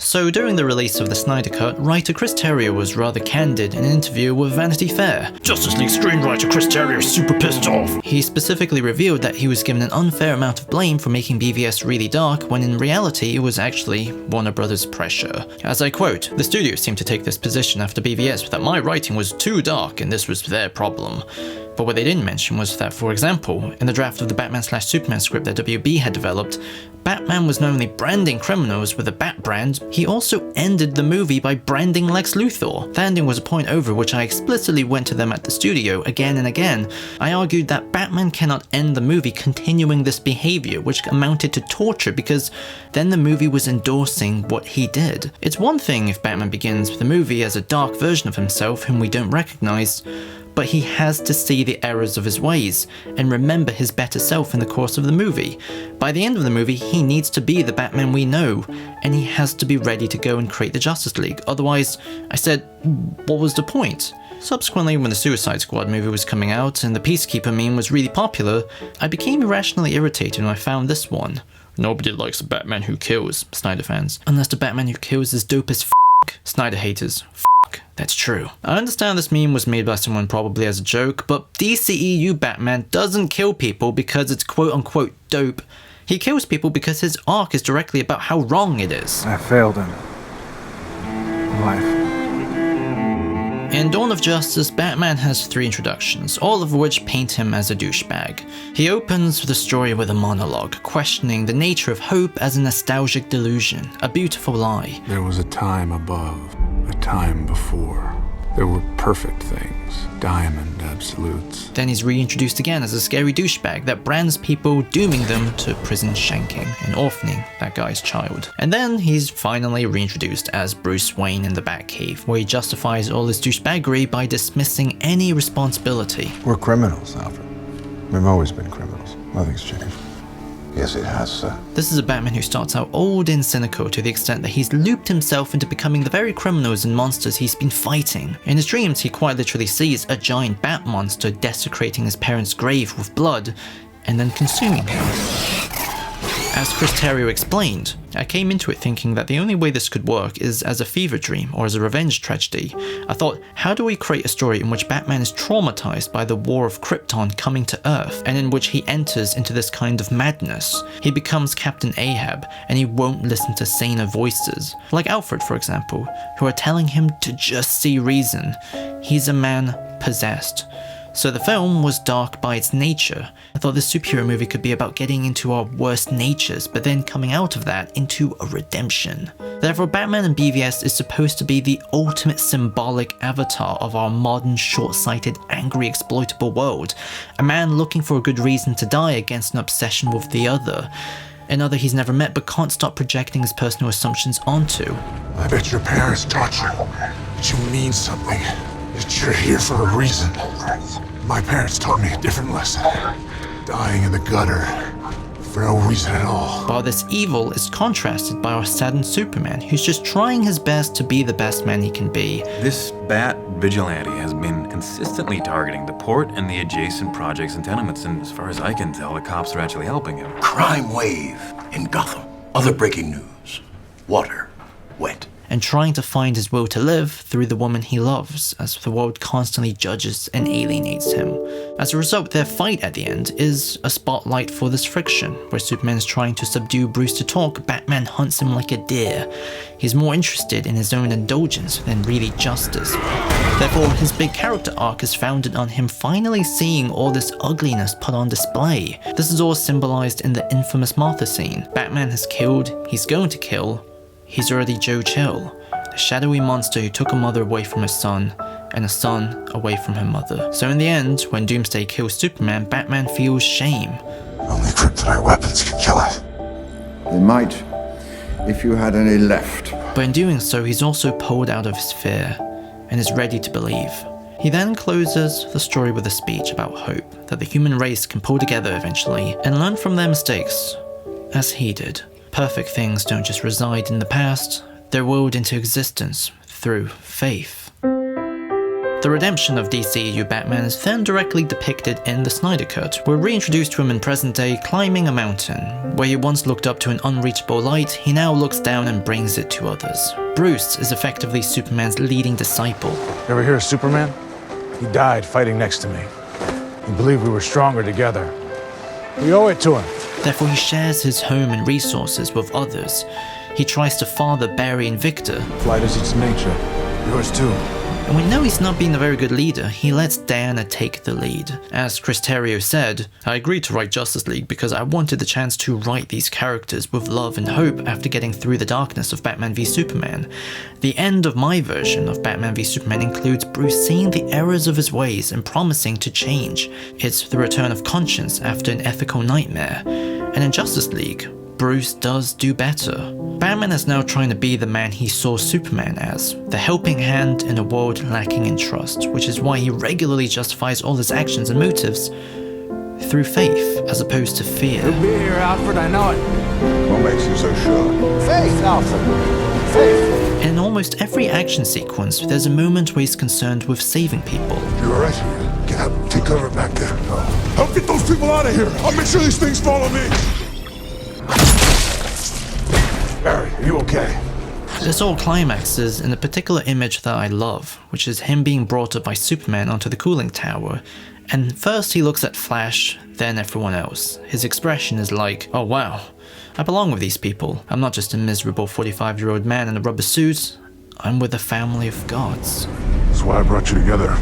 So during the release of the Snyder Cut, writer Chris Terrio was rather candid in an interview with Vanity Fair. Justice League screenwriter Chris Terrio is super pissed off. He specifically revealed that he was given an unfair amount of blame for making BVS really dark, when in reality it was actually Warner Brothers' pressure. As I quote, "The studio seemed to take this position after BVS that my writing was too dark and this was their problem." But what they didn't mention was that, for example, in the draft of the Batman/Superman script that WB had developed, Batman was not only branding criminals with a Bat brand, he also ended the movie by branding Lex Luthor. That ending was a point over which I explicitly went to them at the studio again and again. I argued that Batman cannot end the movie continuing this behavior, which amounted to torture, because then the movie was endorsing what he did. It's one thing if Batman begins the movie as a dark version of himself whom we don't recognize, but he has to see the errors of his ways and remember his better self in the course of the movie. By the end of the movie, he needs to be the Batman we know, and he has to be ready to go and create the Justice League. Otherwise, I said, what was the point? Subsequently, when the Suicide Squad movie was coming out and the Peacekeeper meme was really popular, I became irrationally irritated when I found this one. "Nobody likes a Batman who kills," Snyder fans. Unless the Batman who kills is dope as f***. Snyder haters. That's true. I understand this meme was made by someone probably as a joke, but DCEU Batman doesn't kill people because it's quote-unquote dope. He kills people because his arc is directly about how wrong it is. I failed him. Life. In Dawn of Justice, Batman has 3 introductions, all of which paint him as a douchebag. He opens the story with a monologue, questioning the nature of hope as a nostalgic delusion, a beautiful lie. There was a time above, a time before. There were perfect things, diamond absolutes. Then he's reintroduced again as a scary douchebag that brands people, dooming them to prison shanking and orphaning that guy's child. And then he's finally reintroduced as Bruce Wayne in the Batcave, where he justifies all his douchebaggery by dismissing any responsibility. We're criminals, Alfred. We've always been criminals. Nothing's changed. Yes, it has, sir. This is a Batman who starts out old and cynical to the extent that he's looped himself into becoming the very criminals and monsters he's been fighting. In his dreams, he quite literally sees a giant bat monster desecrating his parents' grave with blood and then consuming him. As Chris Terrio explained, I came into it thinking that the only way this could work is as a fever dream or as a revenge tragedy. I thought, how do we create a story in which Batman is traumatized by the war of Krypton coming to Earth, and in which he enters into this kind of madness? He becomes Captain Ahab, and he won't listen to saner voices, like Alfred for example, who are telling him to just see reason. He's a man possessed. So the film was dark by its nature. I thought this superhero movie could be about getting into our worst natures, but then coming out of that into a redemption. Therefore, Batman and BVS is supposed to be the ultimate symbolic avatar of our modern, short-sighted, angry, exploitable world. A man looking for a good reason to die against an obsession with the other. Another he's never met but can't stop projecting his personal assumptions onto. I bet your parents taught you that you mean something, that you're here for a reason. My parents taught me a different lesson. Dying in the gutter for no reason at all. While this evil is contrasted by our saddened Superman, who's just trying his best to be the best man he can be. This Bat vigilante has been consistently targeting the port and the adjacent projects and tenements, and as far as I can tell, the cops are actually helping him. Crime wave in Gotham. Other breaking news. Water. Wet. And trying to find his will to live through the woman he loves, as the world constantly judges and alienates him. As a result, their fight at the end is a spotlight for this friction, where Superman is trying to subdue Bruce to talk, Batman hunts him like a deer. He's more interested in his own indulgence than really justice. Therefore, his big character arc is founded on him finally seeing all this ugliness put on display. This is all symbolized in the infamous Martha scene. Batman has killed, he's going to kill, he's already Joe Chill, the shadowy monster who took a mother away from her son, and a son away from her mother. So in the end, when Doomsday kills Superman, Batman feels shame. Only kryptonite weapons can kill it. They might, if you had any left. But in doing so, he's also pulled out of his fear, and is ready to believe. He then closes the story with a speech about hope, that the human race can pull together eventually, and learn from their mistakes, as he did. perfect things don't just reside in the past, they're willed into existence through faith. The redemption of DCEU Batman is then directly depicted in the Snyder Cut. We're reintroduced to him in present day climbing a mountain. Where he once looked up to an unreachable light, he now looks down and brings it to others. Bruce is effectively Superman's leading disciple. Ever hear of Superman? He died fighting next to me. He believed we were stronger together. We owe it to him. Therefore, he shares his home and resources with others. He tries to father Barry and Victor. Flight is its nature. Yours too. And we know he's not being a very good leader. He lets Diana take the lead. As Chris Terrio said, I agreed to write Justice League because I wanted the chance to write these characters with love and hope after getting through the darkness of Batman v Superman. The end of my version of Batman v Superman includes Bruce seeing the errors of his ways and promising to change. It's the return of conscience after an ethical nightmare. And in Justice League, Bruce does do better. Batman is now trying to be the man he saw Superman as, the helping hand in a world lacking in trust, which is why he regularly justifies all his actions and motives through faith as opposed to fear. You'll be here, Alfred, I know it. What makes you so sure? Faith, Alfred. Faith. In almost every action sequence, there's a moment where he's concerned with saving people. You alright? Get out. Take cover back there. Help get those people out of here. I'll make sure these things follow me. Barry, are you okay? This all climaxes in a particular image that I love, which is him being brought up by Superman onto the cooling tower. And first he looks at Flash, then everyone else. His expression is like, oh wow, I belong with these people. I'm not just a miserable 45-year-old man in a rubber suit, I'm with a family of gods. That's why I brought you together.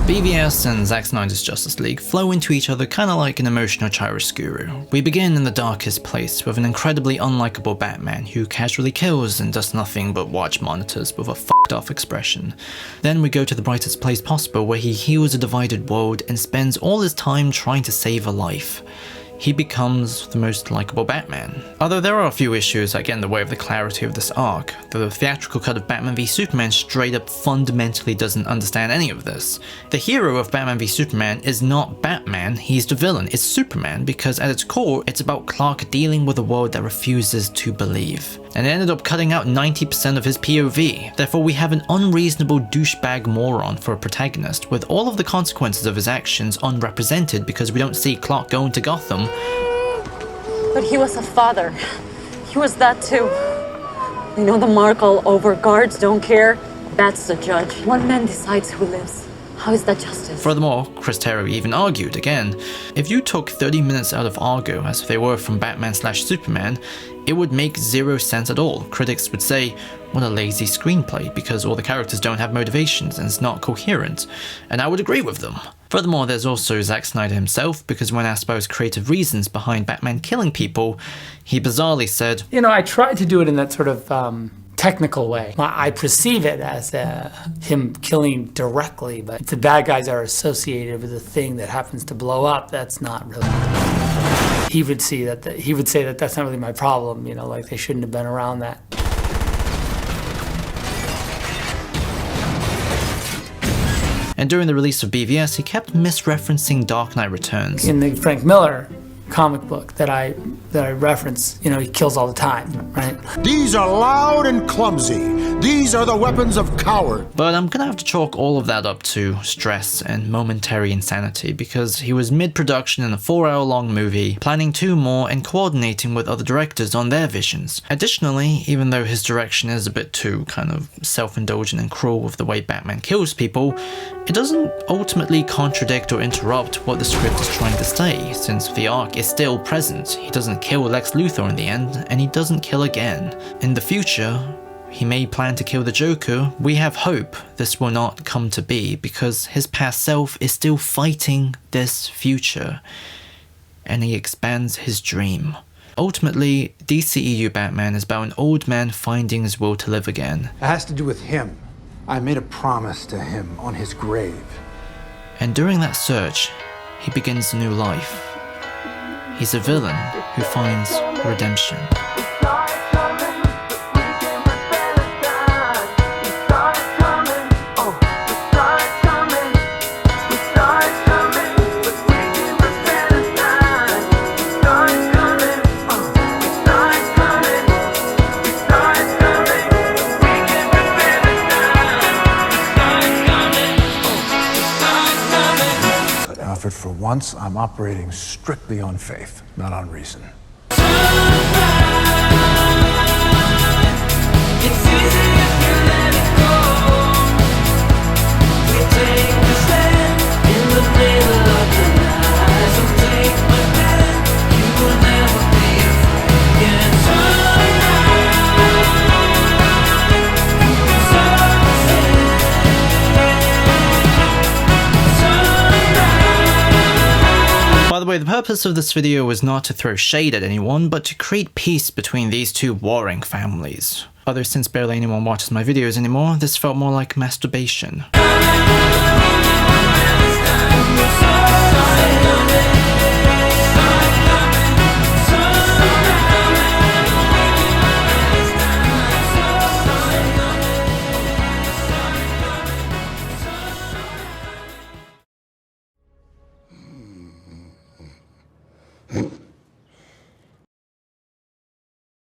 BVS and Zack Snyder's Justice League flow into each other kinda like an emotional chiaroscuro. We begin in the darkest place with an incredibly unlikable Batman who casually kills and does nothing but watch monitors with a fucked off expression. Then we go to the brightest place possible where he heals a divided world and spends all his time trying to save a life. He becomes the most likable Batman. Although there are a few issues that get in the way of the clarity of this arc, the theatrical cut of Batman v Superman straight up fundamentally doesn't understand any of this. The hero of Batman v Superman is not Batman, he's the villain, it's Superman, because at its core, it's about Clark dealing with a world that refuses to believe. And it ended up cutting out 90% of his POV. Therefore, we have an unreasonable douchebag moron for a protagonist, with all of the consequences of his actions unrepresented because we don't see Clark going to Gotham. But he was a father. He was that too. You know the mark all over, guards don't care. That's the judge. One man decides who lives. How is that justice? Furthermore, Chris Terrio even argued again, if you took 30 minutes out of Argo as if they were from Batman/Superman, it would make zero sense at all. Critics would say, what a lazy screenplay, because all the characters don't have motivations and it's not coherent. And I would agree with them. Furthermore, there's also Zack Snyder himself, because when asked about his creative reasons behind Batman killing people, he bizarrely said, you know, I tried to do it in that sort of technical way. I perceive it as him killing directly, but if the bad guys are associated with a thing that happens to blow up, that's not really. He would say that that's not really my problem, you know, like they shouldn't have been around that. And during the release of BVS, he kept misreferencing Dark Knight Returns. In the Frank Miller comic book that I reference, you know, he kills all the time, right? These are loud and clumsy. These are the weapons of cowards. But I'm gonna have to chalk all of that up to stress and momentary insanity, because he was mid-production in a 4-hour-long movie, planning 2 more and coordinating with other directors on their visions. Additionally, even though his direction is a bit too kind of self-indulgent and cruel with the way Batman kills people, it doesn't ultimately contradict or interrupt what the script is trying to say, since the arc is still present. He doesn't kill Lex Luthor in the end, and he doesn't kill again. In the future, he may plan to kill the Joker. We have hope this will not come to be, because his past self is still fighting this future, and he expands his dream. Ultimately, DCEU Batman is about an old man finding his will to live again. It has to do with him. I made a promise to him on his grave. And during that search, he begins a new life. He's a villain who finds redemption. once, I'm operating strictly on faith, not on reason. By the way, the purpose of this video was not to throw shade at anyone, but to create peace between these two warring families. Although since barely anyone watches my videos anymore, this felt more like masturbation. Hmm.